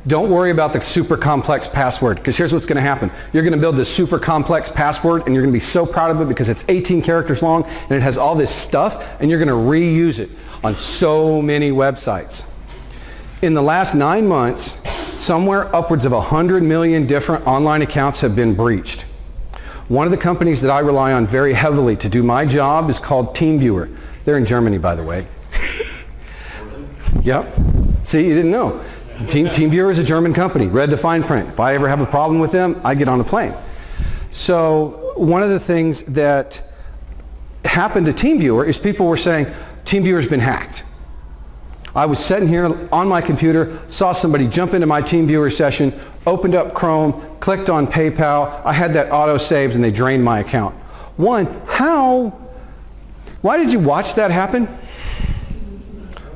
Don't worry about the super complex password, because here's what's going to happen. You're going to build this super complex password and you're going to be so proud of it because it's 18 characters long and it has all this stuff, and you're going to reuse it on so many websites. In the last 9 months, somewhere upwards of 100 million different online accounts have been breached. One of the companies that I rely on very heavily to do my job is called TeamViewer. They're in Germany, by the way. Yep. See, you didn't know. TeamViewer is a German company. Read the fine print. If I ever have a problem with them, I get on a plane. So one of the things that happened to TeamViewer is people were saying, TeamViewer's been hacked. I was sitting here on my computer, saw somebody jump into my TeamViewer session, opened up Chrome, clicked on PayPal, I had that auto-saved, and they drained my account. One, why did you watch that happen?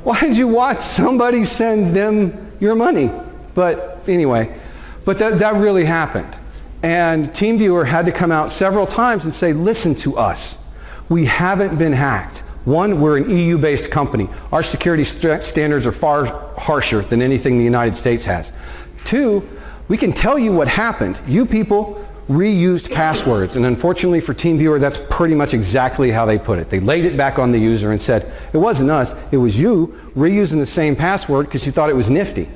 Why did you watch somebody send them your money? But anyway, that really happened. And TeamViewer had to come out several times and say, listen to us. We haven't been hacked. One, we're an EU-based company. Our security standards are far harsher than anything the United States has. Two, we can tell you what happened. You people reused passwords, and unfortunately for TeamViewer, that's pretty much exactly how they put it. They laid it back on the user and said, it wasn't us, it was you reusing the same password because you thought it was nifty.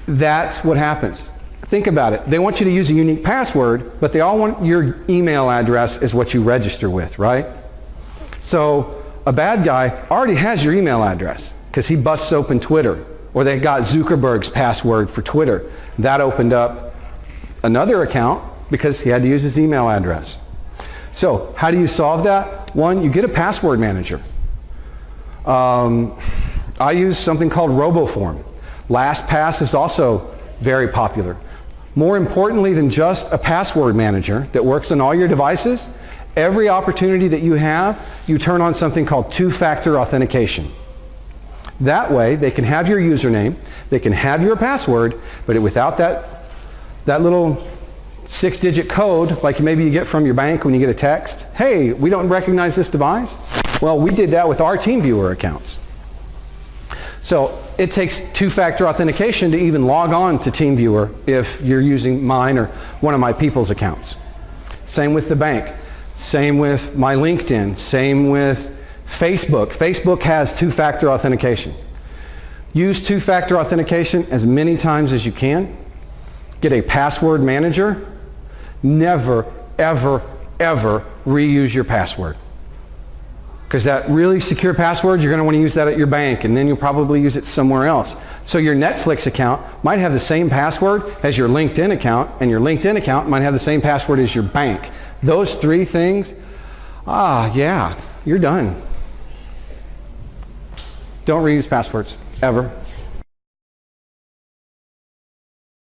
That's what happens. Think about it. They want you to use a unique password, but they all want your email address as what you register with, right? So a bad guy already has your email address because he busts open Twitter, or they got Zuckerberg's password for Twitter. That opened up another account because he had to use his email address. So how do you solve that? One, you get a password manager. I use something called RoboForm. LastPass is also very popular. More importantly than just a password manager that works on all your devices, every opportunity that you have, you turn on something called two-factor authentication. That way, they can have your username, they can have your password, but without that little 6-digit code, like maybe you get from your bank when you get a text, hey, we don't recognize this device. Well, we did that with our TeamViewer accounts. So it takes two-factor authentication to even log on to TeamViewer if you're using mine or one of my people's accounts. Same with the bank. Same with my LinkedIn. Same with Facebook. Facebook has two-factor authentication. Use two-factor authentication as many times as you can. Get a password manager. Never, ever, ever reuse your password. Because that really secure password, you're going to want to use that at your bank, and then you'll probably use it somewhere else. So your Netflix account might have the same password as your LinkedIn account, and your LinkedIn account might have the same password as your bank. Those three things, yeah, you're done. Don't reuse passwords, ever.